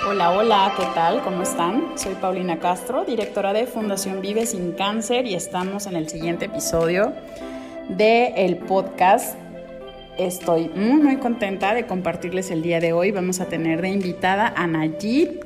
Hola, hola, ¿qué tal? ¿Cómo están? Soy Paulina Castro, directora de Fundación Vive Sin Cáncer y estamos en el siguiente episodio del podcast. Estoy muy contenta de compartirles el día de hoy. Vamos a tener de invitada a Nayit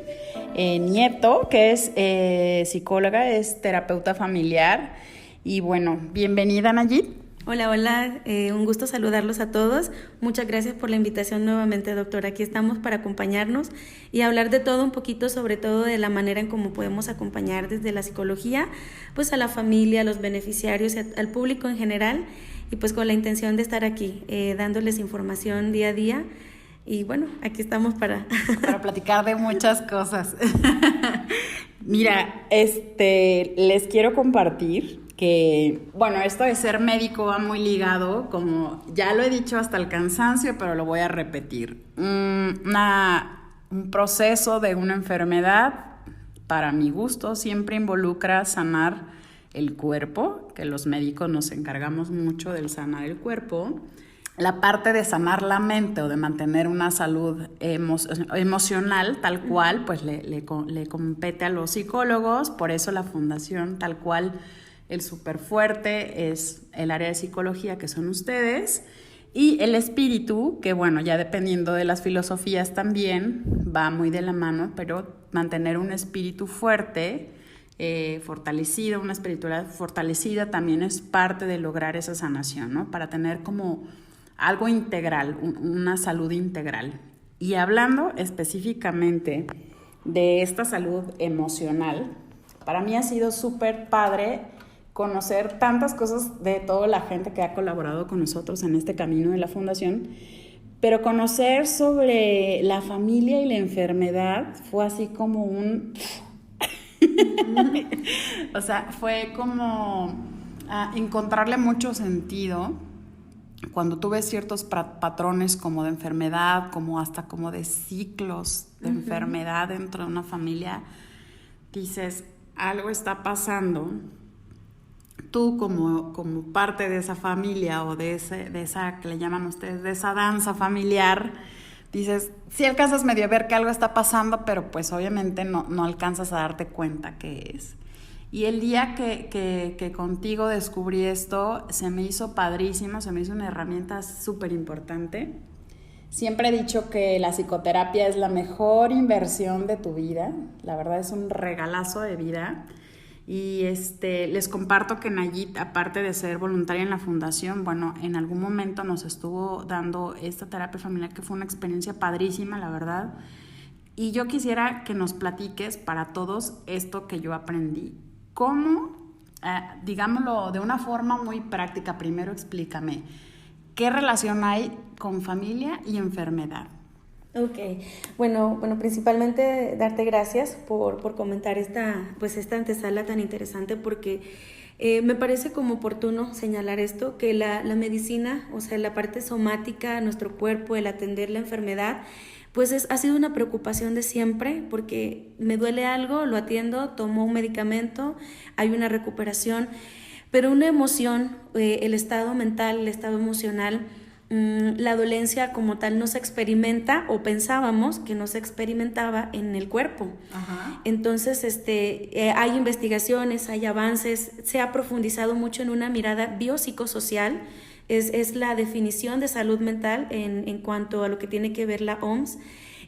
Nieto, que es psicóloga, es terapeuta familiar. Y bueno, bienvenida Nayit. Hola, hola, un gusto saludarlos a todos. Muchas gracias por la invitación nuevamente, doctora. Aquí estamos para acompañarnos y hablar de todo un poquito, sobre todo de la manera en cómo podemos acompañar desde la psicología, pues a la familia, a los beneficiarios, al público en general, y pues con la intención de estar aquí, dándoles información día a día. Y bueno, aquí estamos para platicar de muchas cosas. Mira, les quiero compartir que, bueno, esto de ser médico va muy ligado, como ya lo he dicho hasta el cansancio, pero lo voy a repetir. Un proceso de una enfermedad, para mi gusto, siempre involucra sanar el cuerpo, que los médicos nos encargamos mucho del sanar el cuerpo. La parte de sanar la mente o de mantener una salud emocional tal cual, pues le compete a los psicólogos. Por eso la fundación tal cual, el súper fuerte es el área de psicología, que son ustedes, y el espíritu, que bueno, ya dependiendo de las filosofías también va muy de la mano, pero mantener un espíritu fuerte, fortalecido, una espiritualidad fortalecida también es parte de lograr esa sanación, ¿no? Para tener como algo integral, una salud integral. Y hablando específicamente de esta salud emocional, para mí ha sido súper padre conocer tantas cosas de toda la gente que ha colaborado con nosotros en este camino de la fundación, pero conocer sobre la familia y la enfermedad fue así como un... o sea, fue como encontrarle mucho sentido cuando tú ves ciertos patrones como de enfermedad, como hasta como de ciclos de enfermedad dentro de una familia, dices, algo está pasando. Tú como parte de esa familia o de esa que le llaman ustedes, de esa danza familiar, dices, sí alcanzas medio a ver que algo está pasando, pero pues obviamente no alcanzas a darte cuenta qué es. Y el día que contigo descubrí esto, se me hizo padrísimo, se me hizo una herramienta súper importante. Siempre he dicho que la psicoterapia es la mejor inversión de tu vida, la verdad es un regalazo de vida. Y les comparto que Nayit, aparte de ser voluntaria en la fundación, bueno, en algún momento nos estuvo dando esta terapia familiar, que fue una experiencia padrísima, la verdad. Y yo quisiera que nos platiques para todos esto que yo aprendí. ¿Cómo, digámoslo de una forma muy práctica, primero explícame, qué relación hay con familia y enfermedad? Ok, bueno, principalmente darte gracias por comentar esta antesala tan interesante, porque me parece como oportuno señalar esto, que la medicina, o sea, la parte somática, nuestro cuerpo, el atender la enfermedad, pues ha sido una preocupación de siempre, porque me duele algo, lo atiendo, tomo un medicamento, hay una recuperación, pero una emoción, el estado mental, el estado emocional, la dolencia como tal no se experimenta, o pensábamos que no se experimentaba en el cuerpo. Ajá. Entonces hay investigaciones, hay avances, se ha profundizado mucho en una mirada biopsicosocial. Es la definición de salud mental en cuanto a lo que tiene que ver la OMS,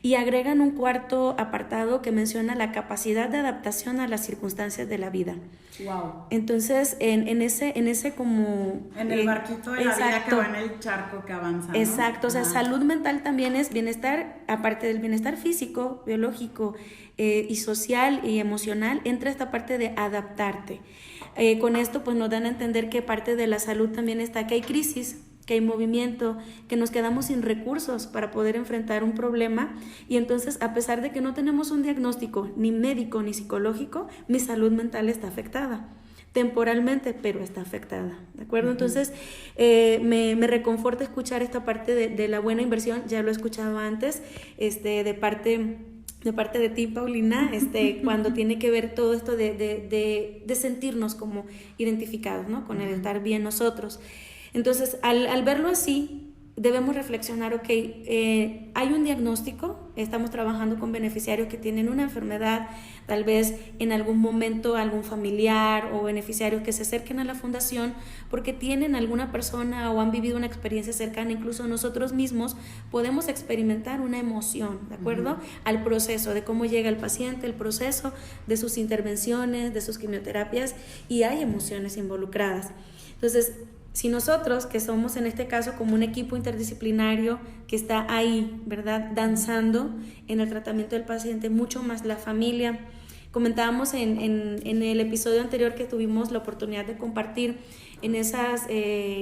y agregan un cuarto apartado que menciona la capacidad de adaptación a las circunstancias de la vida. Wow. Entonces, en ese como... En el barquito de la vida que va en el charco que avanza, ¿no? Exacto, o sea, salud mental también es bienestar, aparte del bienestar físico, biológico y social y emocional, entra esta parte de adaptarte. Con esto pues nos dan a entender que parte de la salud también está que hay crisis, que hay movimiento, que nos quedamos sin recursos para poder enfrentar un problema, y entonces, a pesar de que no tenemos un diagnóstico ni médico ni psicológico, mi salud mental está afectada temporalmente, pero está afectada, ¿de acuerdo? Uh-huh. Entonces me reconforta escuchar esta parte de la buena inversión. Ya lo he escuchado antes, de parte de ti, Paulina, cuando tiene que ver todo esto de sentirnos como identificados, ¿no? Con el estar bien nosotros. Entonces, al verlo así, debemos reflexionar, ok, hay un diagnóstico, estamos trabajando con beneficiarios que tienen una enfermedad, tal vez en algún momento algún familiar o beneficiarios que se acerquen a la fundación porque tienen alguna persona o han vivido una experiencia cercana, incluso nosotros mismos podemos experimentar una emoción, ¿de acuerdo? Al proceso de cómo llega el paciente, el proceso de sus intervenciones, de sus quimioterapias, y hay emociones involucradas. Entonces, si nosotros, que somos en este caso como un equipo interdisciplinario que está ahí, ¿verdad?, danzando en el tratamiento del paciente, mucho más la familia. Comentábamos en el episodio anterior que tuvimos la oportunidad de compartir en esas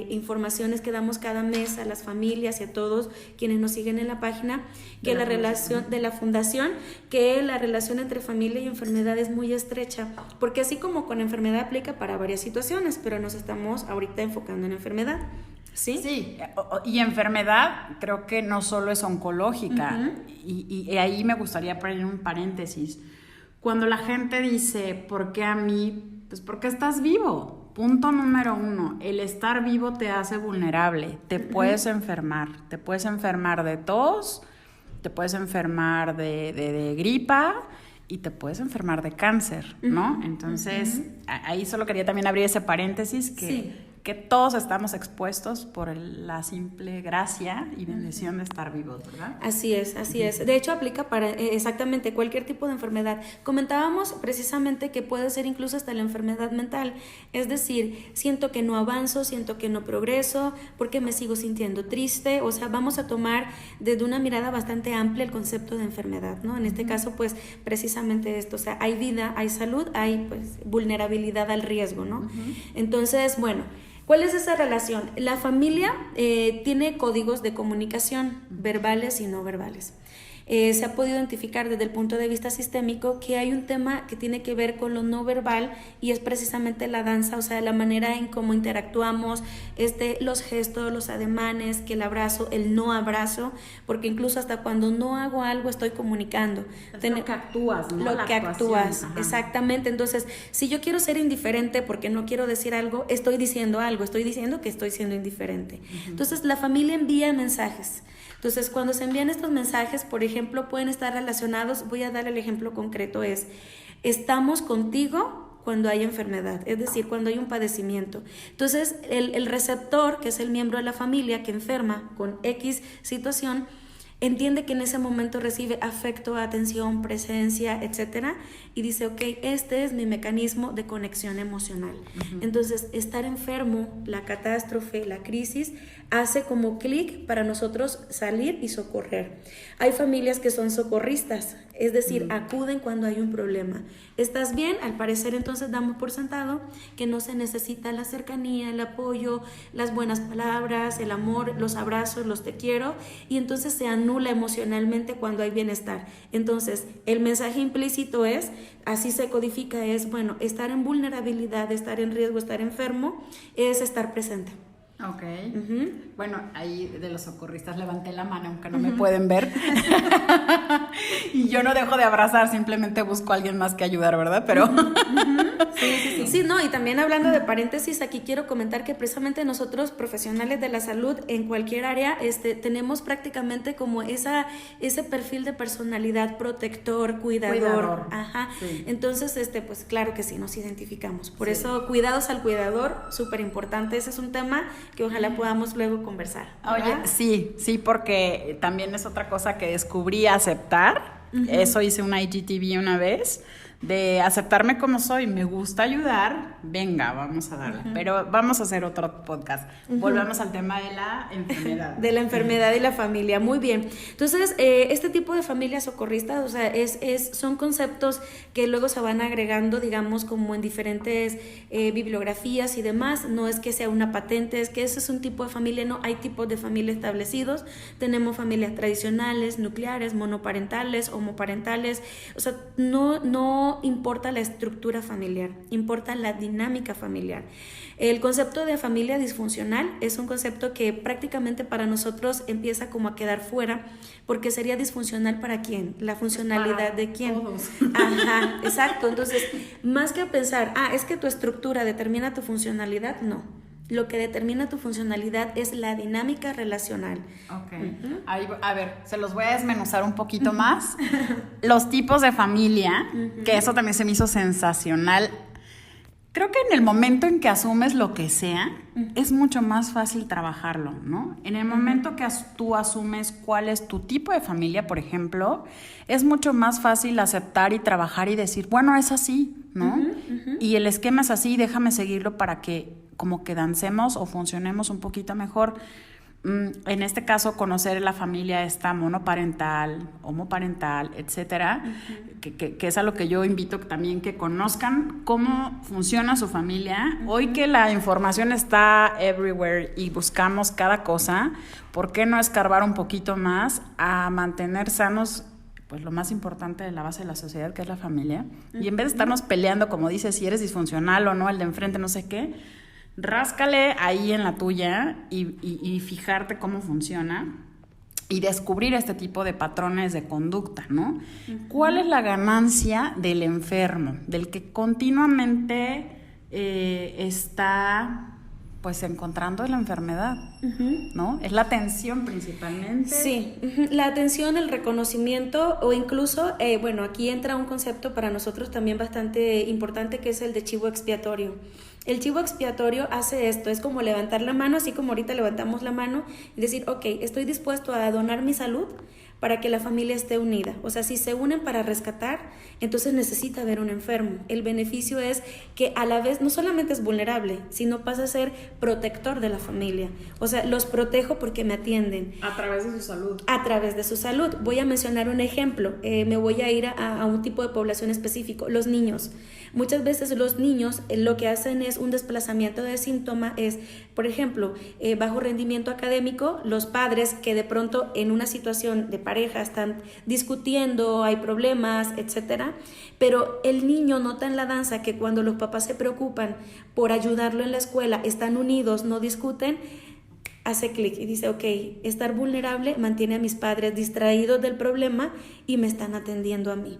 informaciones que damos cada mes a las familias y a todos quienes nos siguen en la página, que la relación de la fundación, que la relación entre familia y enfermedad es muy estrecha, porque así como con enfermedad aplica para varias situaciones, pero nos estamos ahorita enfocando en enfermedad. ¿Sí? Sí, y enfermedad creo que no solo es oncológica, y ahí me gustaría poner un paréntesis. Cuando la gente dice, ¿por qué a mí? Pues porque estás vivo. Punto número 1, el estar vivo te hace vulnerable, te puedes enfermar de tos, te puedes enfermar de gripa y te puedes enfermar de cáncer, ¿no? Entonces, ahí solo quería también abrir ese paréntesis que todos estamos expuestos por la simple gracia y bendición de estar vivos, ¿verdad? Así es. De hecho, aplica para exactamente cualquier tipo de enfermedad. Comentábamos precisamente que puede ser incluso hasta la enfermedad mental. Es decir, siento que no avanzo, siento que no progreso, porque me sigo sintiendo triste. O sea, vamos a tomar desde una mirada bastante amplia el concepto de enfermedad, ¿no? En este caso, pues, precisamente esto. O sea, hay vida, hay salud, hay, pues, vulnerabilidad al riesgo, ¿no? Entonces, bueno, ¿cuál es esa relación? La familia tiene códigos de comunicación, verbales y no verbales. Se ha podido identificar desde el punto de vista sistémico que hay un tema que tiene que ver con lo no verbal y es precisamente la danza, o sea, la manera en cómo interactuamos, los gestos, los ademanes, que el abrazo, el no abrazo, porque incluso hasta cuando no hago algo estoy comunicando. Lo que actúas, ¿no? Lo que actúas, exactamente. Entonces, si yo quiero ser indiferente porque no quiero decir algo, estoy diciendo que estoy siendo indiferente. Entonces, la familia envía mensajes. Entonces, cuando se envían estos mensajes, por ejemplo, pueden estar relacionados, voy a dar el ejemplo concreto, estamos contigo cuando hay enfermedad, es decir, cuando hay un padecimiento. Entonces, el receptor, que es el miembro de la familia que enferma con X situación, entiende que en ese momento recibe afecto, atención, presencia, etcétera, y dice, ok, este es mi mecanismo de conexión emocional. Entonces, estar enfermo, la catástrofe, la crisis, hace como clic para nosotros salir y socorrer. Hay familias que son socorristas, es decir, acuden cuando hay un problema. ¿Estás bien? Al parecer, entonces damos por sentado que no se necesita la cercanía, el apoyo, las buenas palabras, el amor, los abrazos, los te quiero, y entonces se anula emocionalmente cuando hay bienestar. Entonces, el mensaje implícito es, así se codifica, es, bueno, estar en vulnerabilidad, estar en riesgo, estar enfermo, es estar presente. Ok. Bueno, ahí de los socorristas levanté la mano, aunque no me pueden ver. Y yo no dejo de abrazar, simplemente busco a alguien más que ayudar, ¿verdad? Pero... Sí, no, y también hablando de paréntesis, aquí quiero comentar que precisamente nosotros, profesionales de la salud, en cualquier área, tenemos prácticamente como ese perfil de personalidad protector, cuidador. Ajá. Sí. Entonces, pues claro que sí, nos identificamos. Por eso, cuidados al cuidador, súper importante. Ese es un tema que ojalá podamos luego conversar, ¿verdad? Oye, sí, porque también es otra cosa que descubrí aceptar. Eso hice una IGTV una vez, de aceptarme como soy, me gusta ayudar, venga, vamos a darle, pero vamos a hacer otro podcast. Volvemos al tema de la enfermedad. De la enfermedad y la familia, muy bien. Entonces, este tipo de familias socorristas, o sea, son conceptos que luego se van agregando, digamos, como en diferentes bibliografías y demás. No es que sea una patente, es que ese es un tipo de familia, no, hay tipos de familia establecidos. Tenemos familias tradicionales, nucleares, monoparentales, homoparentales, o sea, no importa la estructura familiar, importa la dinámica familiar. El concepto de familia disfuncional es un concepto que prácticamente para nosotros empieza como a quedar fuera, porque sería disfuncional ¿para quién? La funcionalidad de quién. Todos. Ajá, exacto. Entonces, más que pensar, es que tu estructura determina tu funcionalidad, no. Lo que determina tu funcionalidad es la dinámica relacional. Ok. Ahí, a ver, se los voy a desmenuzar un poquito más. Los tipos de familia, que eso también se me hizo sensacional. Creo que en el momento en que asumes lo que sea, es mucho más fácil trabajarlo, ¿no? En el momento que tú asumes cuál es tu tipo de familia, por ejemplo, es mucho más fácil aceptar y trabajar y decir, bueno, es así, ¿no? Y el esquema es así, déjame seguirlo para que como que dancemos o funcionemos un poquito mejor. En este caso, conocer la familia esta monoparental, homoparental, etcétera, que es a lo que yo invito también, que conozcan cómo funciona su familia. Hoy que la información está everywhere y buscamos cada cosa, ¿por qué no escarbar un poquito más a mantener sanos pues lo más importante de la base de la sociedad, que es la familia? Y en vez de estarnos peleando, como dices, si eres disfuncional o no, el de enfrente no sé qué, ráscale ahí en la tuya y fijarte cómo funciona y descubrir este tipo de patrones de conducta, ¿no? ¿Cuál es la ganancia del enfermo, del que continuamente está pues encontrando la enfermedad, ¿no? Es la atención principalmente. Sí, la atención, el reconocimiento o incluso, bueno, aquí entra un concepto para nosotros también bastante importante, que es el de chivo expiatorio. El chivo expiatorio hace esto, es como levantar la mano, así como ahorita levantamos la mano y decir, ok, estoy dispuesto a donar mi salud para que la familia esté unida. O sea, si se unen para rescatar, entonces necesita haber un enfermo. El beneficio es que a la vez no solamente es vulnerable, sino pasa a ser protector de la familia. O sea, los protejo porque me atienden. A través de su salud. A través de su salud. Voy a mencionar un ejemplo. Me voy a ir a un tipo de población específico, los niños. Muchas veces los niños lo que hacen es un desplazamiento de síntoma, es, por ejemplo, bajo rendimiento académico, los padres que de pronto en una situación de pareja están discutiendo, hay problemas, etcétera, pero el niño nota en la danza que cuando los papás se preocupan por ayudarlo en la escuela, están unidos, no discuten, hace clic y dice, ok, estar vulnerable mantiene a mis padres distraídos del problema y me están atendiendo a mí.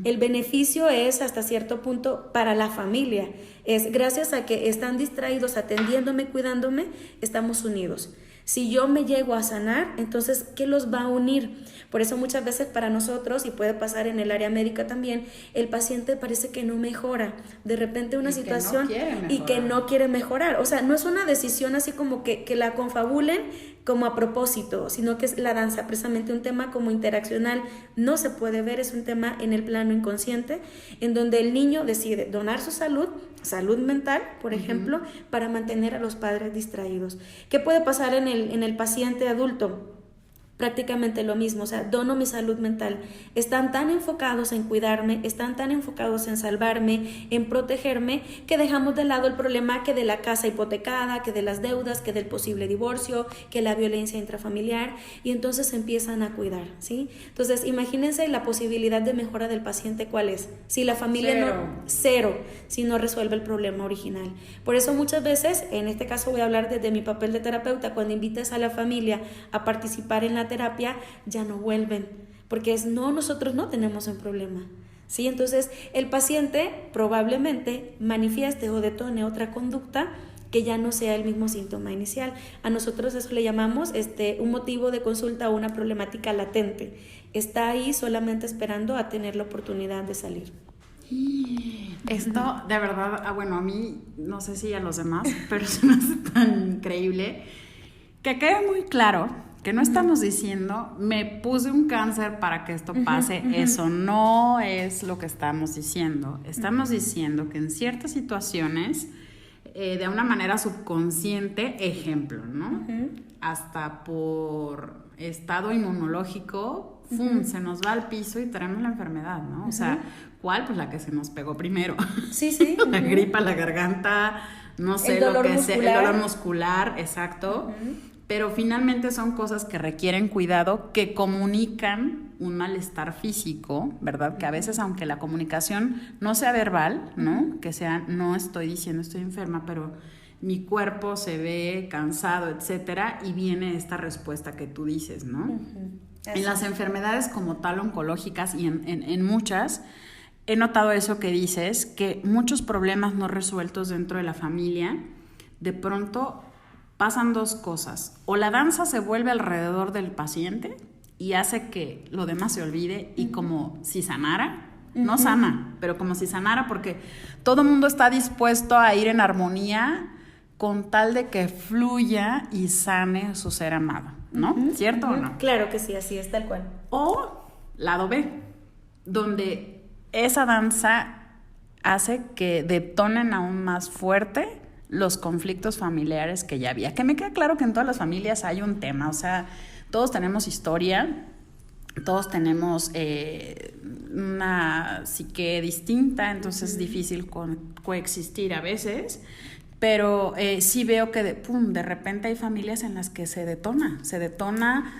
El beneficio es hasta cierto punto para la familia, es gracias a que están distraídos atendiéndome, cuidándome, estamos unidos. Si yo me llego a sanar, entonces, ¿qué los va a unir? Por eso muchas veces para nosotros, y puede pasar en el área médica también, el paciente parece que no mejora. De repente una situación y que no quiere mejorar. O sea, no es una decisión así como que la confabulen como a propósito, sino que es la danza, precisamente un tema como interaccional. No se puede ver, es un tema en el plano inconsciente, en donde el niño decide donar su salud mental, por ejemplo, para mantener a los padres distraídos. ¿Qué puede pasar en el paciente adulto? Prácticamente lo mismo, o sea, dono mi salud mental. Están tan enfocados en cuidarme, están tan enfocados en salvarme, en protegerme, que dejamos de lado el problema que de la casa hipotecada, que de las deudas, que del posible divorcio, que la violencia intrafamiliar, y entonces empiezan a cuidar, ¿sí? Entonces, imagínense la posibilidad de mejora del paciente, ¿cuál es? Si la familia cero, si no resuelve el problema original. Por eso muchas veces, en este caso voy a hablar desde mi papel de terapeuta, cuando invitas a la familia a participar en la terapia, ya no vuelven, porque nosotros no tenemos un problema, ¿sí? Entonces el paciente probablemente manifieste o detone otra conducta que ya no sea el mismo síntoma inicial. A nosotros eso le llamamos un motivo de consulta o una problemática latente. Está ahí solamente esperando a tener la oportunidad de salir. Esto de verdad, bueno, a mí, no sé si a los demás, pero se me hace tan increíble que quede muy claro que no estamos diciendo, me puse un cáncer para que esto pase. Eso no es lo que estamos diciendo. Estamos diciendo que en ciertas situaciones, de una manera subconsciente, ejemplo, ¿no? Hasta por estado inmunológico, se nos va al piso y tenemos la enfermedad, ¿no? O sea, ¿cuál? Pues la que se nos pegó primero. Sí. La gripa, la garganta, no sé, lo que sea, el dolor muscular, exacto. Pero finalmente son cosas que requieren cuidado, que comunican un malestar físico, ¿verdad? Que a veces, aunque la comunicación no sea verbal, ¿no? Que sea, no estoy diciendo estoy enferma, pero mi cuerpo se ve cansado, etcétera, y viene esta respuesta que tú dices, ¿no? En las enfermedades como tal oncológicas y en muchas, he notado eso que dices, que muchos problemas no resueltos dentro de la familia de pronto pasan dos cosas. O la danza se vuelve alrededor del paciente y hace que lo demás se olvide y como si sanara, no sana, pero como si sanara, porque todo el mundo está dispuesto a ir en armonía con tal de que fluya y sane su ser amado, ¿no? ¿Cierto o no? Claro que sí, así es, tal cual. O lado B, donde esa danza hace que detonen aún más fuerte los conflictos familiares que ya había. Que me queda claro que en todas las familias hay un tema, o sea, todos tenemos historia, todos tenemos una psique distinta, entonces es difícil coexistir a veces, pero sí veo que de repente hay familias en las que se detona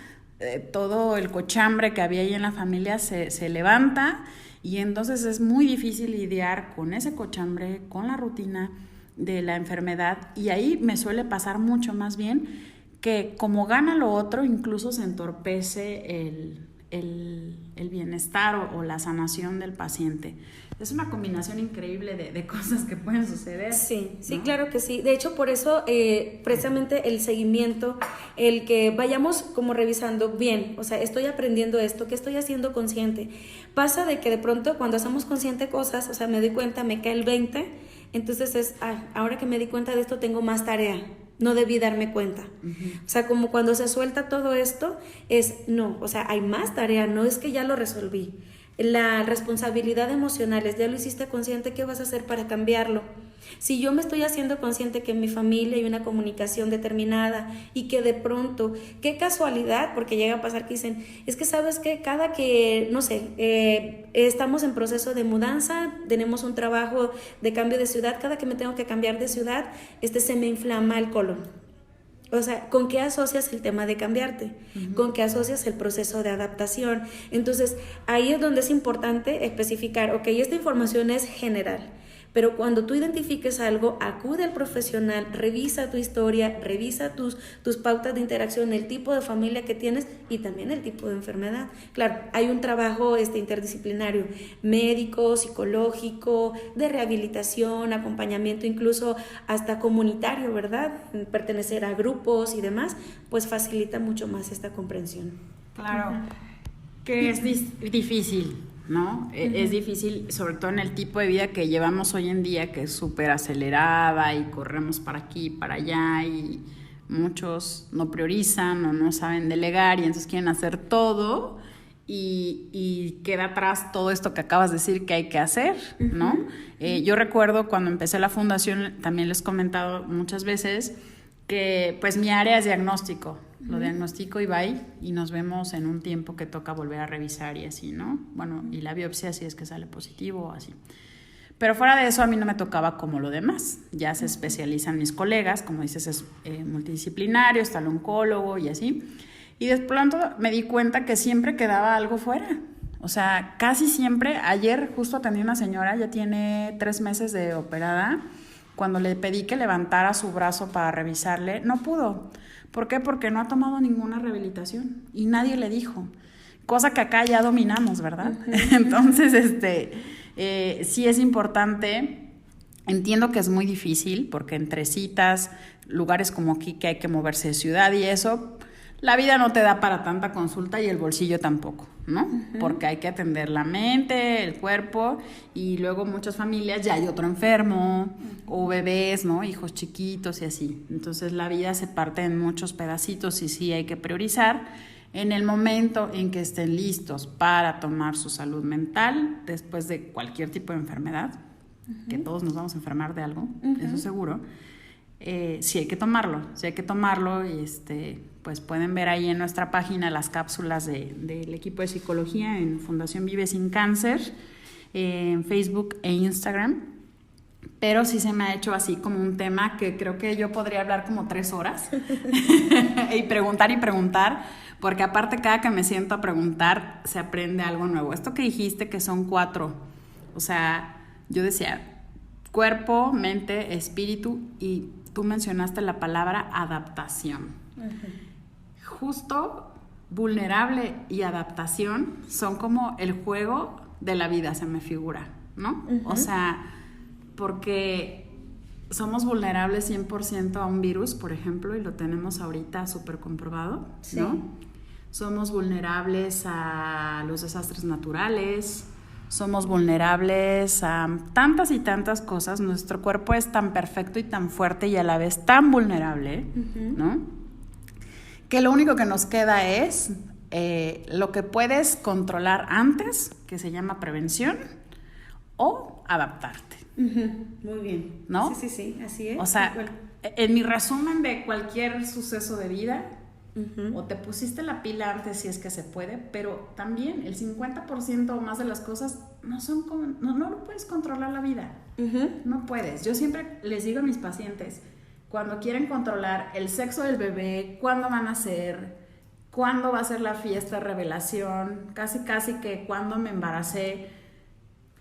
todo el cochambre que había ahí en la familia se levanta y entonces es muy difícil lidiar con ese cochambre, con la rutina de la enfermedad y ahí me suele pasar mucho más bien que como gana lo otro incluso se entorpece el bienestar o la sanación del paciente. Es una combinación increíble de cosas que pueden suceder. Sí, sí, ¿no? claro que sí. De hecho, por eso precisamente el seguimiento, el que vayamos como revisando bien, o sea, estoy aprendiendo esto, ¿qué estoy haciendo consciente? Pasa de que de pronto cuando hacemos consciente cosas, o sea, me doy cuenta, me cae el 20, entonces ahora que me di cuenta de esto tengo más tarea. No debí darme cuenta. O sea, como cuando se suelta todo esto, no, o sea, hay más tarea, no es que ya lo resolví. La responsabilidad emocional es, ya lo hiciste consciente, ¿qué vas a hacer para cambiarlo? Si yo me estoy haciendo consciente que en mi familia hay una comunicación determinada y que de pronto, qué casualidad, porque llega a pasar que dicen, es que sabes que cada que, no sé, estamos en proceso de mudanza, tenemos un trabajo de cambio de ciudad, cada que me tengo que cambiar de ciudad, se me inflama el colon. O sea, ¿con qué asocias el tema de cambiarte? ¿Con qué asocias el proceso de adaptación? Entonces, ahí es donde es importante especificar, ok, esta información es general, pero cuando tú identifiques algo, acude al profesional, revisa tu historia, revisa tus pautas de interacción, el tipo de familia que tienes y también el tipo de enfermedad. Claro, hay un trabajo interdisciplinario, médico, psicológico, de rehabilitación, acompañamiento, incluso hasta comunitario, ¿verdad? Pertenecer a grupos y demás, pues facilita mucho más esta comprensión. Claro, que es difícil, ¿no? Es difícil, sobre todo en el tipo de vida que llevamos hoy en día, que es súper acelerada y corremos para aquí, para allá y muchos no priorizan o no saben delegar y entonces quieren hacer todo y queda atrás todo esto que acabas de decir que hay que hacer, ¿no? Yo recuerdo cuando empecé la fundación, también les he comentado muchas veces que pues mi área es diagnóstico. Lo diagnostico y bye, y nos vemos en un tiempo que toca volver a revisar y así, ¿no? Bueno, y la biopsia si es que sale positivo o así. Pero fuera de eso a mí no me tocaba como lo demás. Ya se especializan mis colegas, como dices, es multidisciplinario, está el oncólogo y así. Y de pronto me di cuenta que siempre quedaba algo fuera. O sea, casi siempre. Ayer justo atendí a una señora, ya tiene 3 meses de operada. Cuando le pedí que levantara su brazo para revisarle, no pudo. ¿Por qué? Porque no ha tomado ninguna rehabilitación y nadie le dijo, cosa que acá ya dominamos, ¿verdad? Entonces, sí es importante, entiendo que es muy difícil porque entre citas, lugares como aquí que hay que moverse de ciudad y eso, la vida no te da para tanta consulta y el bolsillo tampoco, ¿no? Porque hay que atender la mente, el cuerpo y luego muchas familias ya hay otro enfermo o bebés, ¿no? Hijos chiquitos y así. Entonces la vida se parte en muchos pedacitos y sí hay que priorizar en el momento en que estén listos para tomar su salud mental después de cualquier tipo de enfermedad, que todos nos vamos a enfermar de algo, eso seguro. Sí hay que tomarlo y pues pueden ver ahí en nuestra página las cápsulas del equipo de psicología en Fundación Vive Sin Cáncer, en Facebook e Instagram, pero sí se me ha hecho así como un tema que creo que yo podría hablar como 3 horas y preguntar, porque aparte cada que me siento a preguntar se aprende algo nuevo. Esto que dijiste que son 4, o sea, yo decía cuerpo, mente, espíritu y tú mencionaste la palabra adaptación. Justo vulnerable y adaptación son como el juego de la vida, se me figura, ¿no? O sea, porque somos vulnerables 100% a un virus, por ejemplo, y lo tenemos ahorita súper comprobado, Sí. ¿no? Somos vulnerables a los desastres naturales, somos vulnerables a tantas y tantas cosas. Nuestro cuerpo es tan perfecto y tan fuerte y a la vez tan vulnerable, ¿no? Que lo único que nos queda es lo que puedes controlar antes, que se llama prevención, o adaptarte. Muy bien. ¿No? Sí, así es. O sea, en mi resumen de cualquier suceso de vida, o te pusiste la pila antes si es que se puede, pero también el 50% o más de las cosas no lo puedes controlar la vida. No puedes. Yo siempre les digo a mis pacientes, cuando quieren controlar el sexo del bebé, cuándo van a nacer, cuándo va a ser la fiesta de revelación, casi que cuándo me embaracé.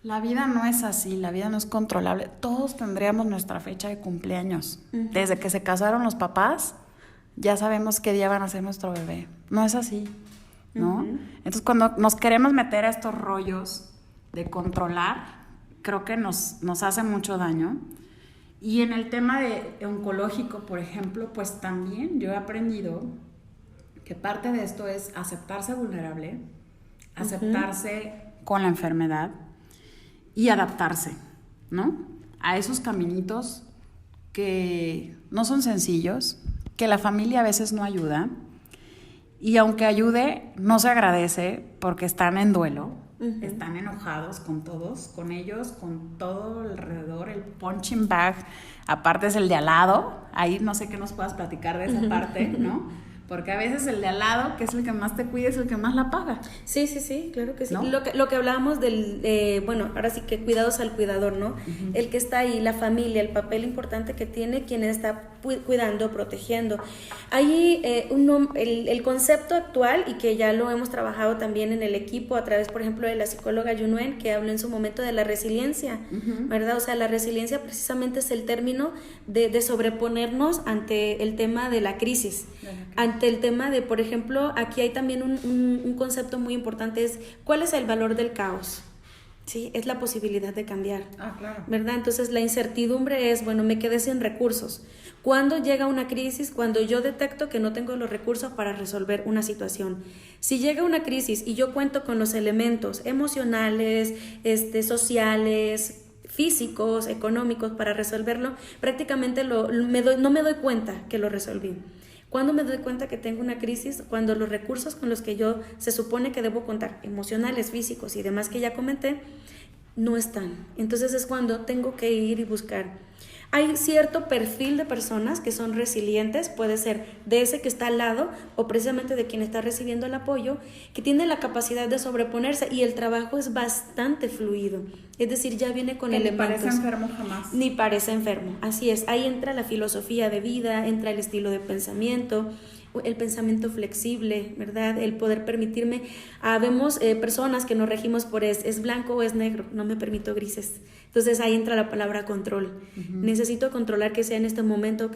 La vida no es así, la vida no es controlable. Todos tendríamos nuestra fecha de cumpleaños. Desde que se casaron los papás, ya sabemos qué día van a ser nuestro bebé. No es así, ¿no? Entonces, cuando nos queremos meter a estos rollos de controlar, creo que nos hace mucho daño. Y en el tema de oncológico, por ejemplo, pues también yo he aprendido que parte de esto es aceptarse vulnerable, aceptarse con la enfermedad y adaptarse, ¿no? A esos caminitos que no son sencillos, que la familia a veces no ayuda, y aunque ayude, no se agradece porque están en duelo, están enojados con todos, con ellos, con todo alrededor, el punching bag, aparte es el de al lado, ahí no sé qué nos puedas platicar de esa parte, ¿no? Porque a veces el de al lado, que es el que más te cuida, es el que más la paga. Sí, claro que sí. ¿No? Lo que hablábamos del, bueno, ahora sí que cuidados al cuidador, ¿no? El que está ahí, la familia, el papel importante que tiene quien está cuidando, protegiendo. Ahí el concepto actual, y que ya lo hemos trabajado también en el equipo a través, por ejemplo, de la psicóloga Yunuen, que habló en su momento de la resiliencia, ¿verdad? O sea, la resiliencia precisamente es el término de sobreponernos ante el tema de la crisis, ante el tema de, por ejemplo, aquí hay también un concepto muy importante, es ¿cuál es el valor del caos? Sí, es la posibilidad de cambiar, claro. ¿verdad? Entonces la incertidumbre es, bueno, me quedé sin recursos. ¿Cuándo llega una crisis? Cuando yo detecto que no tengo los recursos para resolver una situación. Si llega una crisis y yo cuento con los elementos emocionales, sociales, físicos, económicos para resolverlo, prácticamente no me doy cuenta que lo resolví. ¿Cuándo me doy cuenta que tengo una crisis? Cuando los recursos con los que yo se supone que debo contar, emocionales, físicos y demás que ya comenté, no están. Entonces es cuando tengo que ir y buscar. Hay cierto perfil de personas que son resilientes, puede ser de ese que está al lado o precisamente de quien está recibiendo el apoyo, que tiene la capacidad de sobreponerse y el trabajo es bastante fluido. Es decir, ya viene con elementos. Ni parece enfermo jamás. Ni parece enfermo, así es. Ahí entra la filosofía de vida, entra el estilo de pensamiento, el pensamiento flexible, ¿verdad? El poder permitirme. Vemos personas que nos regimos por es blanco o es negro, no me permito grises. Entonces ahí entra la palabra control. Necesito controlar que sea en este momento,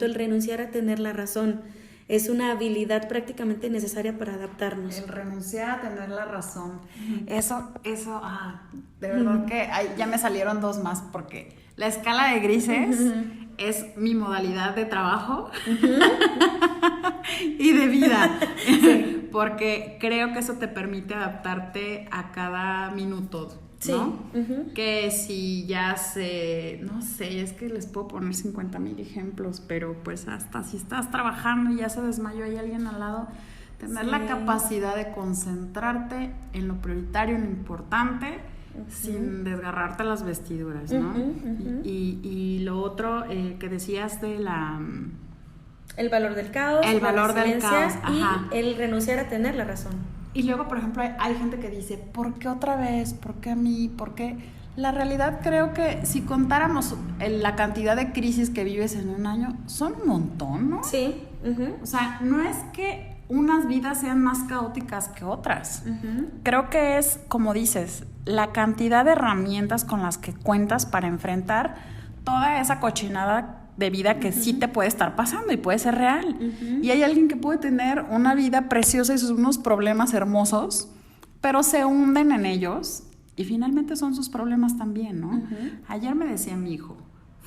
el renunciar a tener la razón. Es una habilidad prácticamente necesaria para adaptarnos. El renunciar a tener la razón. Eso, de verdad que ya me salieron dos más, porque la escala de grises es mi modalidad de trabajo y de vida. Sí. Porque creo que eso te permite adaptarte a cada minuto, ¿no? Sí. Que si ya no sé, es que les puedo poner 50,000 ejemplos, pero pues hasta si estás trabajando y ya se desmayó, hay alguien al lado, tener la capacidad de concentrarte en lo prioritario, en lo importante, sin desgarrarte las vestiduras, ¿no? Y lo otro que decías de el valor del caos, el valor del caos, y el renunciar a tener la razón. Y luego, por ejemplo, hay gente que dice, ¿por qué otra vez? ¿Por qué a mí? ¿Por qué? La realidad, creo que si contáramos la cantidad de crisis que vives en un año, son un montón, ¿no? Sí. O sea, no es que unas vidas sean más caóticas que otras. Creo que es, como dices, la cantidad de herramientas con las que cuentas para enfrentar toda esa cochinada de vida que sí te puede estar pasando y puede ser real. Y hay alguien que puede tener una vida preciosa y unos problemas hermosos, pero se hunden en ellos y finalmente son sus problemas también, ¿no? Ayer me decía mi hijo,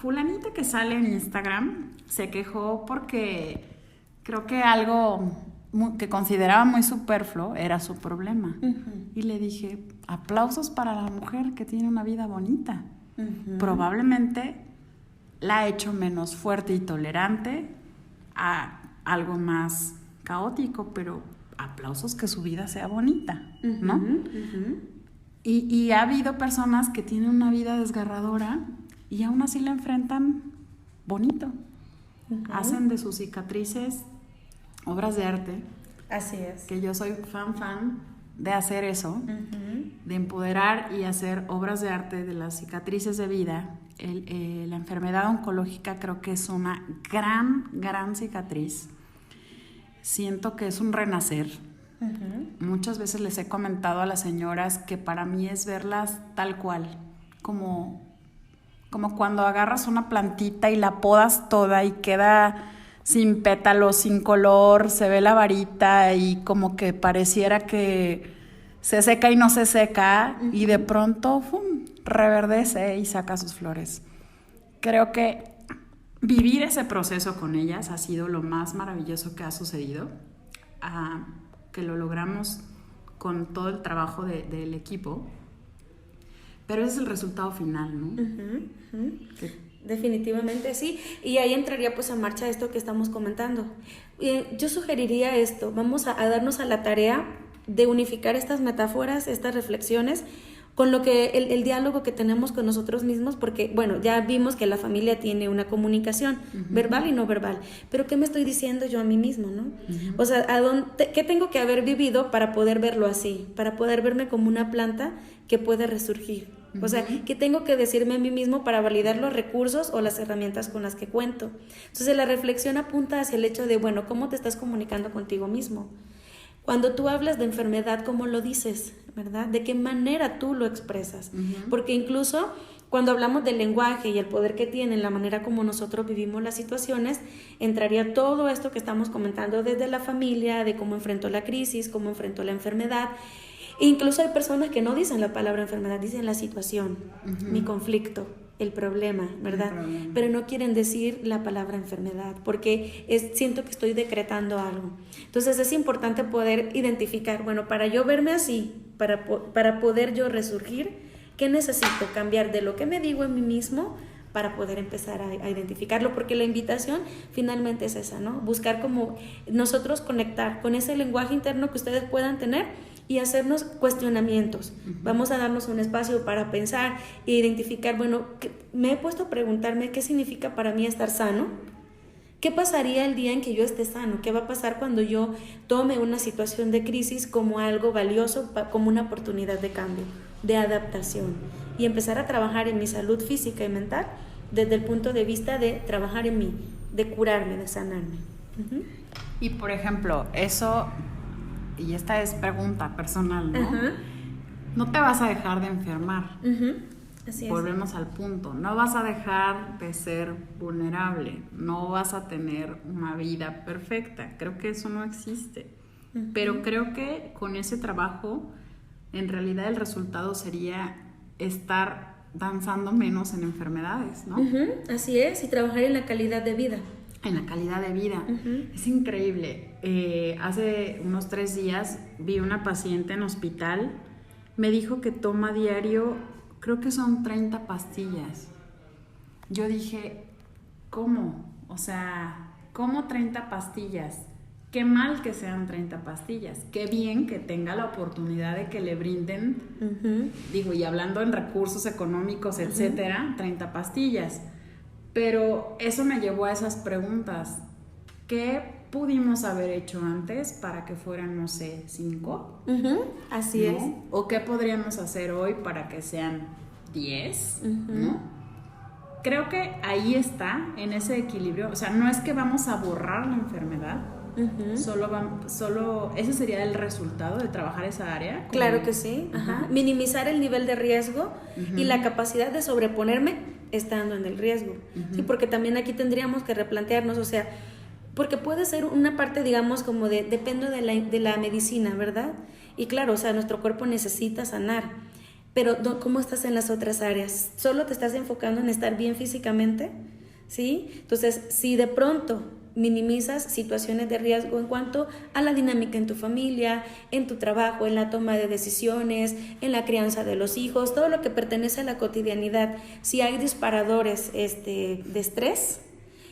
fulanita que sale en Instagram se quejó porque creo que algo que consideraba muy superfluo era su problema. Y le dije, aplausos para la mujer que tiene una vida bonita. Probablemente la ha hecho menos fuerte y tolerante a algo más caótico, pero aplausos que su vida sea bonita, ¿no? Y ha habido personas que tienen una vida desgarradora y aún así la enfrentan bonito. Hacen de sus cicatrices obras de arte. Así es. Que yo soy fan de hacer eso, de empoderar y hacer obras de arte de las cicatrices de vida. La enfermedad oncológica creo que es una gran cicatriz. Siento que es un renacer. Muchas veces les he comentado a las señoras que para mí es verlas tal cual, como cuando agarras una plantita y la podas toda y queda sin pétalos, sin color, se ve la varita y como que pareciera que se seca y no se seca y de pronto reverdece y saca sus flores. Creo que vivir ese proceso con ellas ha sido lo más maravilloso que ha sucedido, que lo logramos con todo el trabajo del equipo, pero ese es el resultado final, ¿no? Definitivamente sí, y ahí entraría pues en marcha esto que estamos comentando. Yo sugeriría esto, vamos a darnos a la tarea de unificar estas metáforas, estas reflexiones con lo que el diálogo que tenemos con nosotros mismos, porque bueno, ya vimos que la familia tiene una comunicación verbal y no verbal, pero ¿qué me estoy diciendo yo a mí mismo, no? O sea, ¿qué tengo que haber vivido para poder verlo así, para poder verme como una planta que puede resurgir? O sea, ¿qué tengo que decirme a mí mismo para validar los recursos o las herramientas con las que cuento? Entonces la reflexión apunta hacia el hecho de, bueno, ¿cómo te estás comunicando contigo mismo? Cuando tú hablas de enfermedad, ¿cómo lo dices? ¿Verdad? ¿De qué manera tú lo expresas? Porque incluso cuando hablamos del lenguaje y el poder que tiene, la manera como nosotros vivimos las situaciones, entraría todo esto que estamos comentando desde la familia, de cómo enfrentó la crisis, cómo enfrentó la enfermedad. Incluso hay personas que no dicen la palabra enfermedad, dicen la situación, mi conflicto, el problema, ¿verdad? Pero no quieren decir la palabra enfermedad porque siento que estoy decretando algo. Entonces es importante poder identificar, bueno, para yo verme así, para poder yo resurgir, ¿qué necesito cambiar de lo que me digo en mí mismo para poder empezar a identificarlo? Porque la invitación finalmente es esa, ¿no? Buscar como nosotros conectar con ese lenguaje interno que ustedes puedan tener y hacernos cuestionamientos. Vamos a darnos un espacio para pensar e identificar, bueno, me he puesto a preguntarme qué significa para mí estar sano. ¿Qué pasaría el día en que yo esté sano? ¿Qué va a pasar cuando yo tome una situación de crisis como algo valioso, como una oportunidad de cambio, de adaptación? Y empezar a trabajar en mi salud física y mental desde el punto de vista de trabajar en mí, de curarme, de sanarme. Y por ejemplo, eso, y esta es pregunta personal, ¿no? No te vas a dejar de enfermar. Así es. Volvemos al punto, no vas a dejar de ser vulnerable, no vas a tener una vida perfecta, creo que eso no existe, pero creo que con ese trabajo en realidad el resultado sería estar danzando menos en enfermedades, ¿no? Así es, y trabajar en la calidad de vida. En la calidad de vida, es increíble. Hace unos 3 días vi una paciente en hospital, me dijo que toma diario, creo que son 30 pastillas. Yo dije, ¿cómo? O sea, ¿cómo 30 pastillas? Qué mal que sean 30 pastillas. Qué bien que tenga la oportunidad de que le brinden, digo, y hablando en recursos económicos, etcétera, 30 pastillas. Pero eso me llevó a esas preguntas. ¿Qué pudimos haber hecho antes para que fueran, no sé, 5? Así es. ¿O qué podríamos hacer hoy para que sean 10? ¿No? Creo que ahí está, en ese equilibrio. O sea, no es que vamos a borrar la enfermedad, solo ese sería el resultado de trabajar esa área. Claro que sí. Minimizar el nivel de riesgo y la capacidad de sobreponerme estando en el riesgo. Sí, porque también aquí tendríamos que replantearnos, o sea, porque puede ser una parte, digamos, como depende de la medicina, ¿verdad? Y claro, o sea, nuestro cuerpo necesita sanar, pero ¿cómo estás en las otras áreas? ¿Solo te estás enfocando en estar bien físicamente? ¿Sí? Entonces, si de pronto minimizas situaciones de riesgo en cuanto a la dinámica en tu familia, en tu trabajo, en la toma de decisiones, en la crianza de los hijos, todo lo que pertenece a la cotidianidad, si hay disparadores de estrés,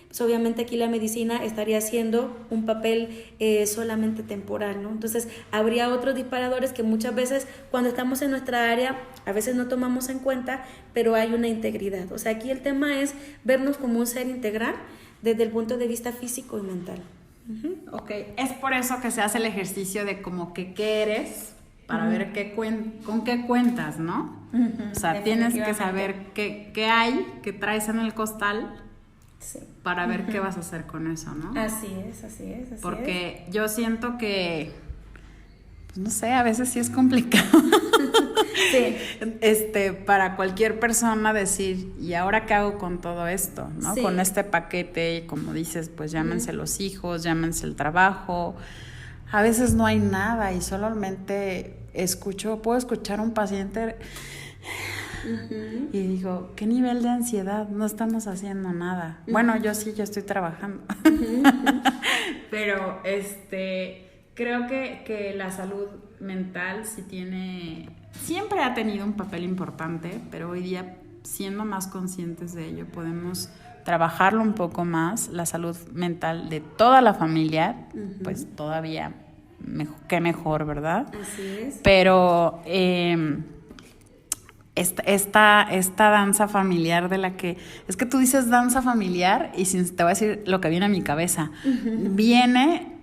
pues obviamente aquí la medicina estaría haciendo un papel solamente temporal, ¿no? Entonces habría otros disparadores que muchas veces cuando estamos en nuestra área a veces no tomamos en cuenta, pero hay una integridad. O sea, aquí el tema es vernos como un ser integral desde el punto de vista físico y mental. Ok, es por eso que se hace el ejercicio de como que qué eres para ver con qué cuentas, ¿no? O sea, tienes que saber qué hay, qué traes en el costal, sí, para ver qué vas a hacer con eso, ¿no? Así es. Porque yo siento que, pues no sé, a veces sí es complicado. Sí. Para cualquier persona decir, ¿y ahora qué hago con todo esto? ¿No? Sí. Con este paquete, y como dices, pues llámense los hijos, llámense el trabajo. A veces no hay nada y solamente puedo escuchar a un paciente y digo, ¿qué nivel de ansiedad? No estamos haciendo nada. Bueno, yo estoy trabajando. Pero creo que la salud mental siempre ha tenido un papel importante, pero hoy día, siendo más conscientes de ello, podemos trabajarlo un poco más, la salud mental de toda la familia, pues todavía mejor, ¿verdad? Así es. Pero esta danza familiar de la que... Es que tú dices danza familiar y te voy a decir lo que viene a mi cabeza. Viene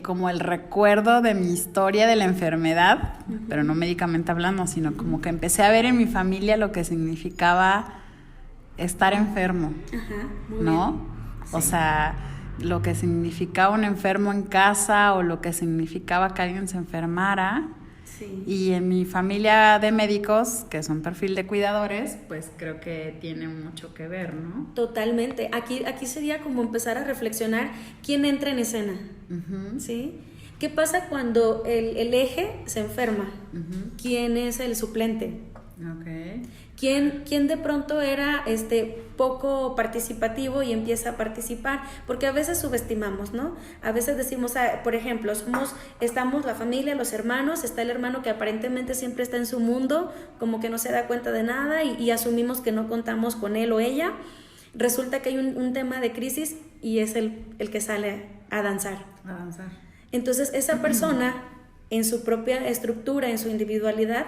como el recuerdo de mi historia de la enfermedad, pero no médicamente hablando, sino como que empecé a ver en mi familia lo que significaba estar enfermo, ¿no? Sí. O sea, lo que significaba un enfermo en casa o lo que significaba que alguien se enfermara. Sí. Y en mi familia de médicos, que son perfil de cuidadores, pues creo que tiene mucho que ver, ¿no? Totalmente. Aquí sería como empezar a reflexionar quién entra en escena, ¿sí? ¿Qué pasa cuando el eje se enferma? ¿Quién es el suplente? Okay. ¿Quién de pronto era poco participativo y empieza a participar? Porque a veces subestimamos, ¿no? A veces decimos, por ejemplo, estamos la familia, los hermanos, está el hermano que aparentemente siempre está en su mundo, como que no se da cuenta de nada y asumimos que no contamos con él o ella. Resulta que hay un tema de crisis y es el que sale a danzar. Entonces esa persona, en su propia estructura, en su individualidad,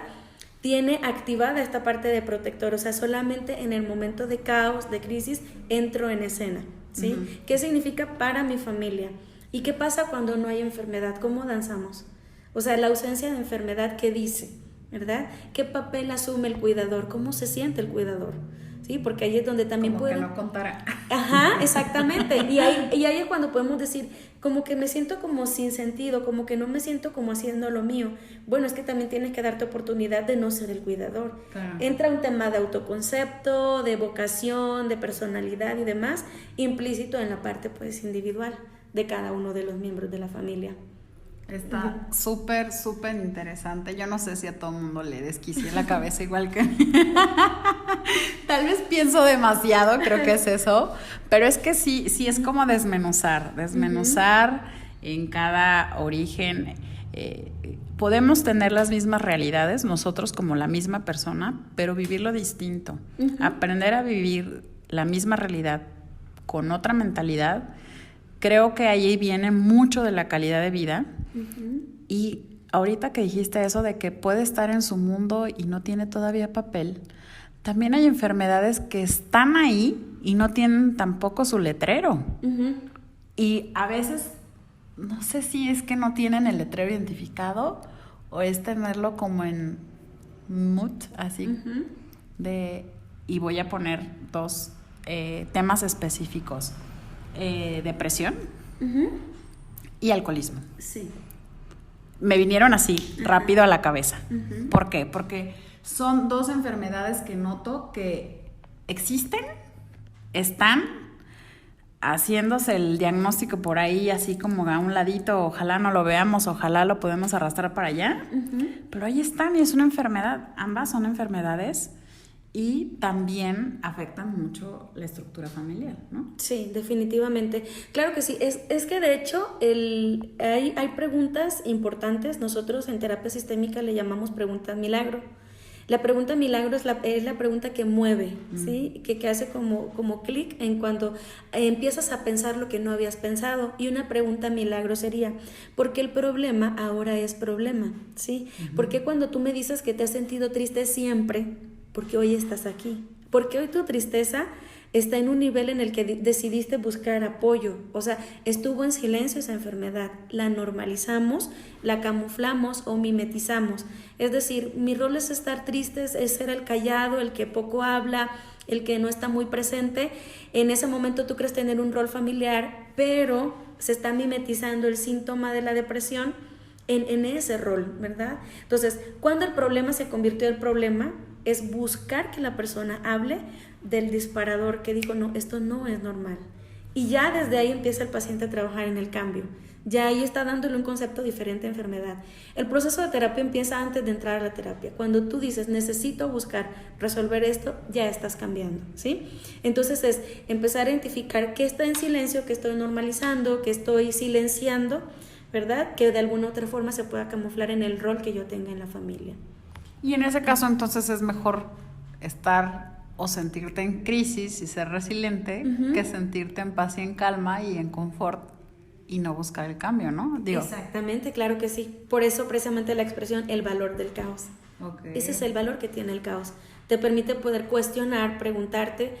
tiene activada esta parte de protector, o sea, solamente en el momento de caos, de crisis, entro en escena, ¿sí? ¿Qué significa para mi familia? ¿Y qué pasa cuando no hay enfermedad? ¿Cómo danzamos? O sea, la ausencia de enfermedad, ¿qué dice? ¿Verdad? ¿Qué papel asume el cuidador? ¿Cómo se siente el cuidador? ¿Sí? Porque ahí es donde también como que no contara. Ajá, exactamente. Y ahí es cuando podemos decir, como que me siento como sin sentido, como que no me siento como haciendo lo mío. Bueno, es que también tienes que darte oportunidad de no ser el cuidador. Claro. Entra un tema de autoconcepto, de vocación, de personalidad y demás, implícito en la parte pues individual de cada uno de los miembros de la familia. Está súper, súper interesante. Yo no sé si a todo el mundo le desquicié la cabeza igual que a mí. Tal vez pienso demasiado, creo que es eso. Pero es que sí es como desmenuzar en cada origen. Podemos tener las mismas realidades, nosotros como la misma persona, pero vivirlo distinto. Aprender a vivir la misma realidad con otra mentalidad. Creo que ahí viene mucho de la calidad de vida. Y ahorita que dijiste eso de que puede estar en su mundo y no tiene todavía papel, también hay enfermedades que están ahí y no tienen tampoco su letrero. Y a veces, no sé si es que no tienen el letrero identificado o es tenerlo como en mute, así, y voy a poner dos temas específicos. Depresión y alcoholismo. Sí. Me vinieron así, rápido a la cabeza. ¿Por qué? Porque son dos enfermedades que noto que existen, están, haciéndose el diagnóstico por ahí, así como a un ladito, ojalá no lo veamos, ojalá lo podemos arrastrar para allá, pero ahí están y es una enfermedad, ambas son enfermedades y también afectan mucho la estructura familiar, ¿no? Sí, definitivamente. Claro que sí, es que de hecho hay preguntas importantes, nosotros en terapia sistémica le llamamos preguntas milagro. La pregunta milagro es la pregunta que mueve, ¿sí? Que hace como clic en cuanto empiezas a pensar lo que no habías pensado. Y una pregunta milagro sería, ¿por qué el problema ahora es problema? ¿Sí? ¿Por qué cuando tú me dices que te has sentido triste siempre, porque hoy estás aquí? Porque hoy tu tristeza está en un nivel en el que decidiste buscar apoyo, o sea, estuvo en silencio esa enfermedad, la normalizamos, la camuflamos o mimetizamos, es decir, mi rol es estar triste, es ser el callado, el que poco habla, el que no está muy presente. En ese momento tú crees tener un rol familiar, pero se está mimetizando el síntoma de la depresión en ese rol, ¿verdad? Entonces, cuando el problema se convirtió en problema, es buscar que la persona hable del disparador que dijo, no, esto no es normal. Y ya desde ahí empieza el paciente a trabajar en el cambio. Ya ahí está dándole un concepto diferente a enfermedad. El proceso de terapia empieza antes de entrar a la terapia. Cuando tú dices, necesito buscar resolver esto, ya estás cambiando, ¿sí? Entonces es empezar a identificar qué está en silencio, qué estoy normalizando, qué estoy silenciando, ¿verdad? Que de alguna otra forma se pueda camuflar en el rol que yo tenga en la familia. Y en ese caso entonces es mejor estar o sentirte en crisis y ser resiliente que sentirte en paz y en calma y en confort y no buscar el cambio, ¿no? Digo. Exactamente, claro que sí. Por eso precisamente la expresión el valor del caos. Okay. Ese es el valor que tiene el caos. Te permite poder cuestionar, preguntarte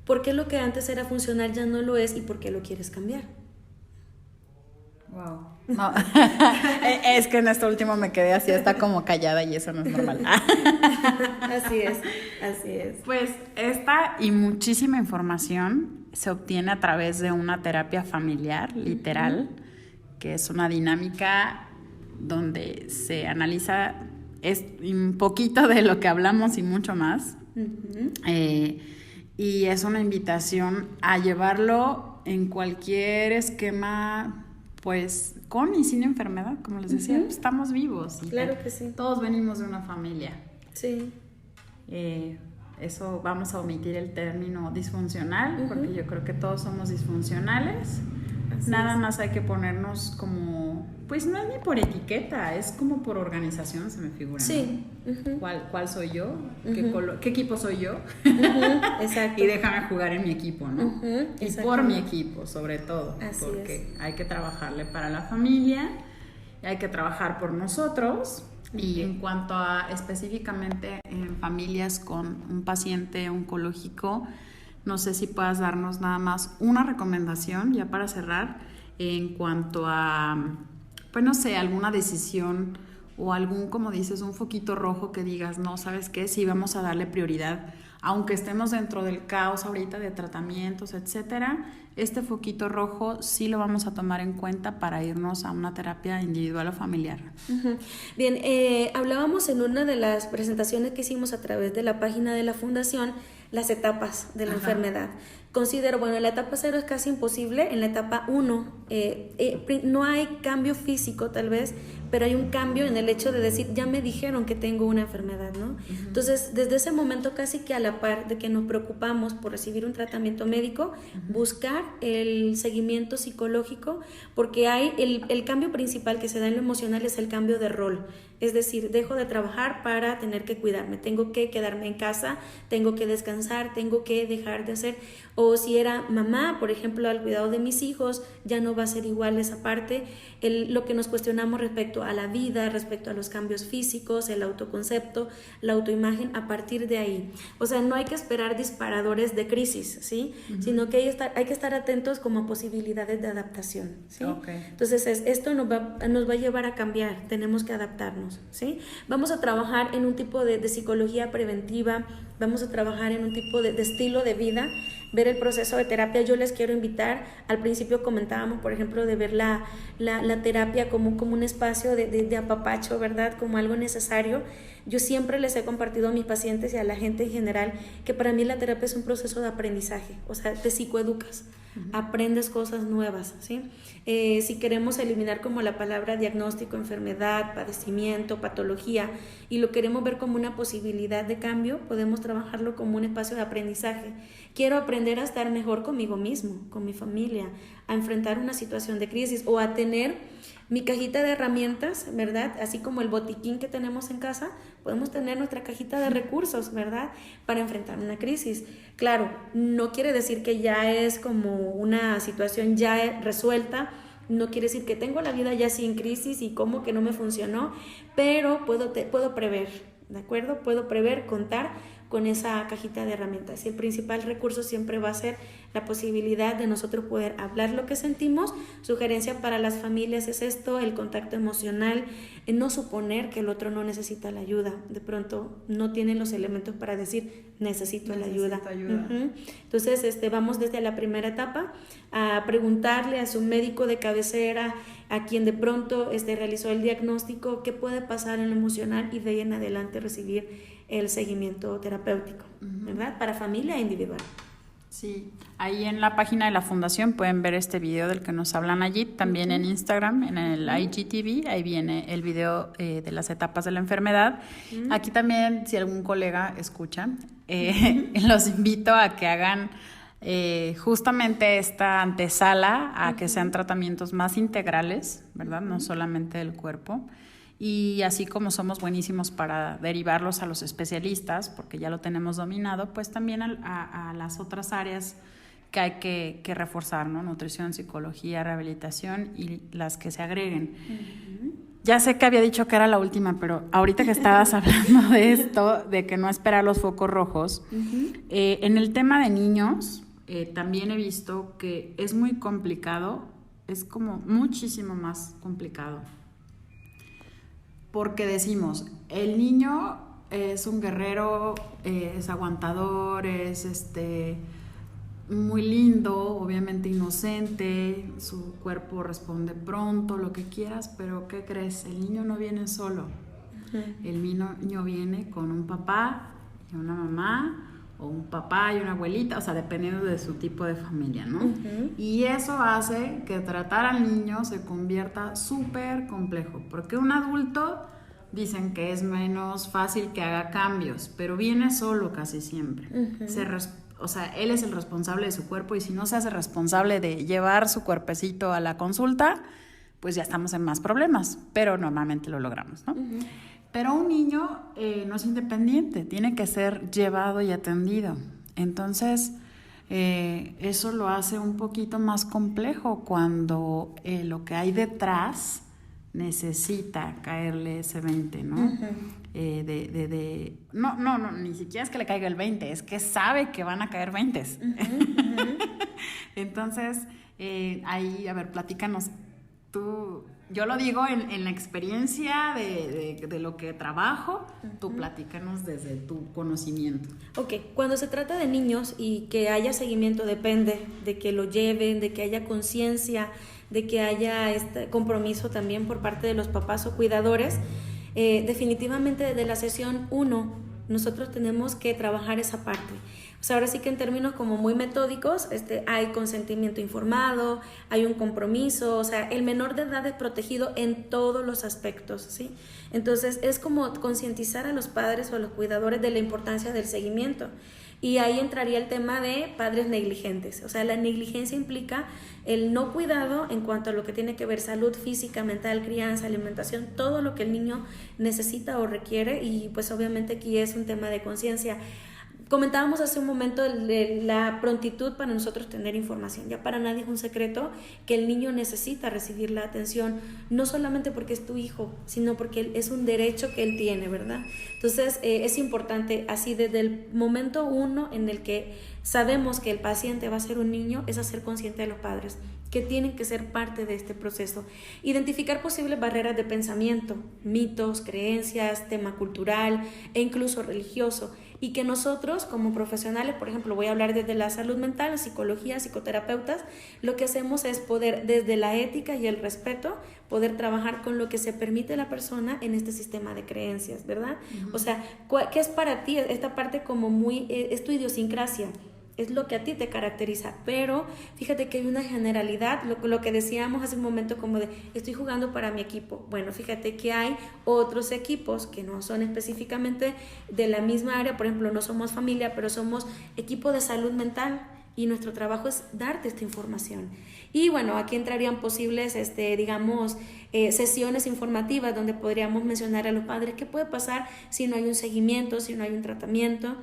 por qué lo que antes era funcional ya no lo es y por qué lo quieres cambiar. Wow. No. Es que en esto último me quedé así, está como callada y eso no es normal. Así es. Pues esta y muchísima información se obtiene a través de una terapia familiar, literal, que es una dinámica donde se analiza un poquito de lo que hablamos y mucho más. Y es una invitación a llevarlo en cualquier esquema, pues con y sin enfermedad, como les decía, estamos vivos. Claro que sí. Todos venimos de una familia. Sí. Eso vamos a omitir el término disfuncional, porque yo creo que todos somos disfuncionales. Nada más hay que ponernos como, pues no es ni por etiqueta, es como por organización, se me figura. Sí. ¿No? ¿Cuál soy yo? ¿Qué equipo soy yo? Exacto. Y déjame jugar en mi equipo, ¿no? Y por mi equipo, sobre todo. Así porque hay que trabajarle para la familia, y hay que trabajar por nosotros. Y en cuanto a específicamente en familias con un paciente oncológico, no sé si puedas darnos nada más una recomendación ya para cerrar en cuanto a, pues no sé, alguna decisión o algún, como dices, un foquito rojo que digas, no, ¿sabes qué? Sí, vamos a darle prioridad, aunque estemos dentro del caos ahorita de tratamientos, etcétera, este foquito rojo sí lo vamos a tomar en cuenta para irnos a una terapia individual o familiar. Bien, hablábamos en una de las presentaciones que hicimos a través de la página de la Fundación las etapas de la enfermedad. Considero, bueno, en la etapa 0 es casi imposible, en la etapa 1 no hay cambio físico tal vez, pero hay un cambio en el hecho de decir, ya me dijeron que tengo una enfermedad, ¿no? Entonces, desde ese momento casi que a la par de que nos preocupamos por recibir un tratamiento médico, buscar el seguimiento psicológico, porque hay el cambio principal que se da en lo emocional es el cambio de rol. Es decir, dejo de trabajar para tener que cuidarme, tengo que quedarme en casa, tengo que descansar, tengo que dejar de hacer, o si era mamá, por ejemplo, al cuidado de mis hijos, ya no va a ser igual esa parte, lo que nos cuestionamos respecto a la vida, respecto a los cambios físicos, el autoconcepto, la autoimagen, a partir de ahí. O sea, no hay que esperar disparadores de crisis, ¿sí? Sino que hay que estar atentos como a posibilidades de adaptación, ¿sí? Entonces, esto nos va a llevar a cambiar, tenemos que adaptarnos, ¿sí? Vamos a trabajar en un tipo de psicología preventiva, vamos a trabajar en un tipo de estilo de vida, ver el proceso de terapia. Yo les quiero invitar, al principio comentábamos, por ejemplo, de ver la terapia como un espacio de apapacho, ¿verdad? Como algo necesario. Yo siempre les he compartido a mis pacientes y a la gente en general que para mí la terapia es un proceso de aprendizaje, o sea, te psicoeducas. aprendes cosas nuevas, ¿sí? Si queremos eliminar como la palabra diagnóstico, enfermedad, padecimiento, patología, y lo queremos ver como una posibilidad de cambio, podemos trabajarlo como un espacio de aprendizaje. Quiero aprender a estar mejor conmigo mismo, con mi familia, a enfrentar una situación de crisis o a tener mi cajita de herramientas, ¿verdad? Así como el botiquín que tenemos en casa, podemos tener nuestra cajita de recursos, ¿verdad? Para enfrentar una crisis. Claro, no quiere decir que ya es como una situación ya resuelta, no quiere decir que tengo la vida ya sin crisis y como que no me funcionó, pero puedo prever, ¿de acuerdo? Puedo prever, contar con esa cajita de herramientas. Y el principal recurso siempre va a ser la posibilidad de nosotros poder hablar lo que sentimos. Sugerencia para las familias es esto, el contacto emocional, no suponer que el otro no necesita la ayuda. De pronto no tienen los elementos para decir necesito la ayuda. Entonces vamos desde la primera etapa a preguntarle a su médico de cabecera, a quien de pronto realizó el diagnóstico, qué puede pasar en lo emocional, y de ahí en adelante recibir el seguimiento terapéutico, ¿verdad? Para familia e individual. Sí, ahí en la página de la fundación pueden ver este video del que nos hablan allí, también en Instagram, en el IGTV, ahí viene el video de las etapas de la enfermedad. Aquí también, si algún colega escucha, los invito a que hagan justamente esta antesala a que sean tratamientos más integrales, ¿verdad? No solamente del cuerpo. Y así como somos buenísimos para derivarlos a los especialistas, porque ya lo tenemos dominado, pues también a las otras áreas que hay que reforzar, ¿no? Nutrición, psicología, rehabilitación y las que se agreguen. Ya sé que había dicho que era la última, pero ahorita que estabas hablando de esto, de que no esperar los focos rojos, en el tema de niños, también he visto que es muy complicado, es como muchísimo más complicado. Porque decimos, el niño es un guerrero, es aguantador, es muy lindo, obviamente inocente, su cuerpo responde pronto, lo que quieras, pero ¿qué crees? El niño no viene solo. El niño viene con un papá y una mamá, o un papá y una abuelita, o sea, dependiendo de su tipo de familia, ¿no? Y eso hace que tratar al niño se convierta súper complejo, porque un adulto dicen que es menos fácil que haga cambios, pero viene solo casi siempre. O sea, él es el responsable de su cuerpo, y si no se hace responsable de llevar su cuerpecito a la consulta, pues ya estamos en más problemas, pero normalmente lo logramos, ¿no? Pero un niño no es independiente, tiene que ser llevado y atendido. Entonces, eso lo hace un poquito más complejo cuando lo que hay detrás necesita caerle ese 20, ¿no? No, ni siquiera es que le caiga el 20, es que sabe que van a caer 20. Entonces, ahí, a ver, platícanos tú. Yo lo digo en la experiencia de lo que trabajo, tú platícanos desde tu conocimiento. Ok, cuando se trata de niños y que haya seguimiento, depende de que lo lleven, de que haya conciencia, de que haya este compromiso también por parte de los papás o cuidadores. Definitivamente desde la sesión 1 nosotros tenemos que trabajar esa parte. O sea, ahora sí que en términos como muy metódicos, hay consentimiento informado, hay un compromiso, o sea, el menor de edad es protegido en todos los aspectos, ¿sí? Entonces, es como concientizar a los padres o a los cuidadores de la importancia del seguimiento. Y ahí entraría el tema de padres negligentes. O sea, la negligencia implica el no cuidado en cuanto a lo que tiene que ver salud física, mental, crianza, alimentación, todo lo que el niño necesita o requiere, y pues obviamente aquí es un tema de conciencia. Comentábamos hace un momento de la prontitud para nosotros tener información. Ya para nadie es un secreto que el niño necesita recibir la atención, no solamente porque es tu hijo, sino porque es un derecho que él tiene, ¿verdad? Entonces, es importante, así desde el momento 1 en el que sabemos que el paciente va a ser un niño, es hacer consciente a los padres que tienen que ser parte de este proceso. Identificar posibles barreras de pensamiento, mitos, creencias, tema cultural e incluso religioso, y que nosotros como profesionales, por ejemplo, voy a hablar desde la salud mental, psicología, psicoterapeutas, lo que hacemos es poder, desde la ética y el respeto, poder trabajar con lo que se permite a la persona en este sistema de creencias, ¿verdad? O sea, ¿qué es para ti esta parte como muy, es tu idiosincrasia? es lo que a ti te caracteriza, pero fíjate que hay una generalidad, lo que decíamos hace un momento como de estoy jugando para mi equipo. Bueno, fíjate que hay otros equipos que no son específicamente de la misma área, por ejemplo, no somos familia, pero somos equipo de salud mental y nuestro trabajo es darte esta información. Y bueno, aquí entrarían posibles, digamos, sesiones informativas donde podríamos mencionar a los padres qué puede pasar si no hay un seguimiento, si no hay un tratamiento.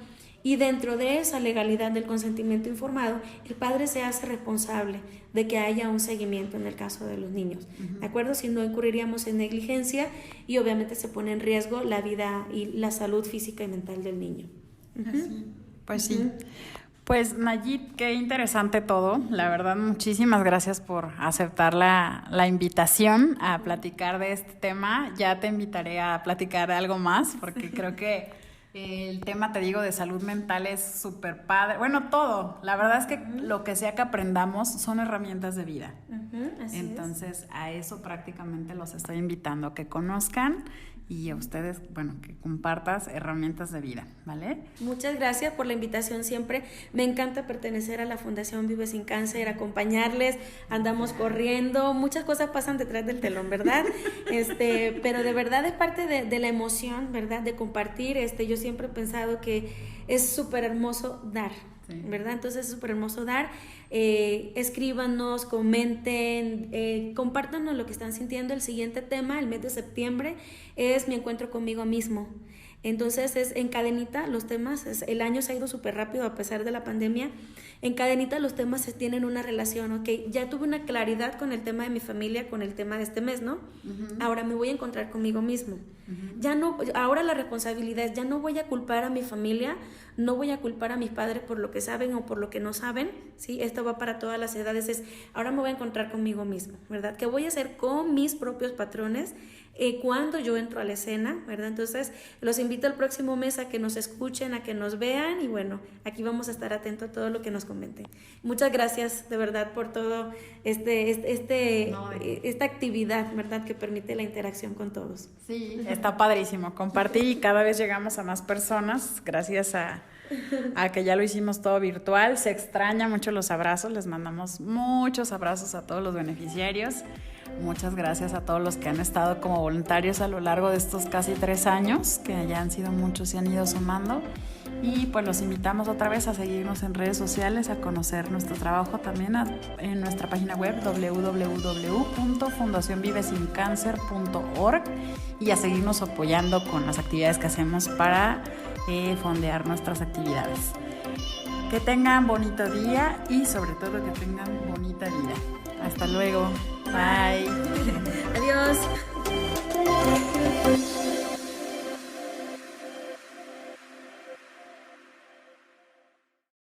Y dentro de esa legalidad del consentimiento informado, el padre se hace responsable de que haya un seguimiento en el caso de los niños. ¿De acuerdo? Si no incurriríamos en negligencia y obviamente se pone en riesgo la vida y la salud física y mental del niño. Pues sí. Pues Nayit, qué interesante todo. La verdad, muchísimas gracias por aceptar la invitación a platicar de este tema. Ya te invitaré a platicar de algo más, porque creo que el tema, te digo, de salud mental es súper padre. Bueno, todo. La verdad es que lo que sea que aprendamos son herramientas de vida. Entonces, a eso prácticamente los estoy invitando, a que conozcan y a ustedes, bueno, que compartas herramientas de vida, ¿vale? Muchas gracias por la invitación siempre. Me encanta pertenecer a la Fundación Vive Sin Cáncer, acompañarles, andamos corriendo, muchas cosas pasan detrás del telón, ¿verdad? Pero de verdad es parte de la emoción, ¿verdad? De compartir. Yo siempre he pensado que es súper hermoso dar, ¿verdad? Entonces es súper hermoso dar. Escríbanos, comenten, compártanos lo que están sintiendo. El siguiente tema, el mes de septiembre, es mi encuentro conmigo mismo. Entonces es en cadenita los temas, el año se ha ido súper rápido a pesar de la pandemia. En cadenita los temas tienen una relación, ok, ya tuve una claridad con el tema de mi familia, con el tema de este mes, ¿no? Ahora me voy a encontrar conmigo mismo. Ya no, ahora la responsabilidad es, ya no voy a culpar a mi familia, no voy a culpar a mis padres por lo que saben o por lo que no saben, ¿sí? Esto va para todas las edades, es ahora me voy a encontrar conmigo mismo, ¿verdad? ¿Qué voy a hacer con mis propios patrones cuando yo entro a la escena, ¿verdad? Entonces los invito el próximo mes a que nos escuchen, a que nos vean y bueno, aquí vamos a estar atentos a todo lo que nos comenten. Muchas gracias de verdad por todo esta actividad, ¿verdad? Que permite la interacción con todos. Sí, está padrísimo compartir y cada vez llegamos a más personas gracias a que ya lo hicimos todo virtual. Se extraña mucho los abrazos, les mandamos muchos abrazos a todos los beneficiarios. Muchas gracias a todos los que han estado como voluntarios a lo largo de estos casi 3 años, que ya han sido muchos y han ido sumando. Y pues los invitamos otra vez a seguirnos en redes sociales, a conocer nuestro trabajo también en nuestra página web www.fundacionvivesincancer.org y a seguirnos apoyando con las actividades que hacemos para fondear nuestras actividades. Que tengan bonito día y sobre todo que tengan bonita vida. Hasta luego. Bye. Adiós.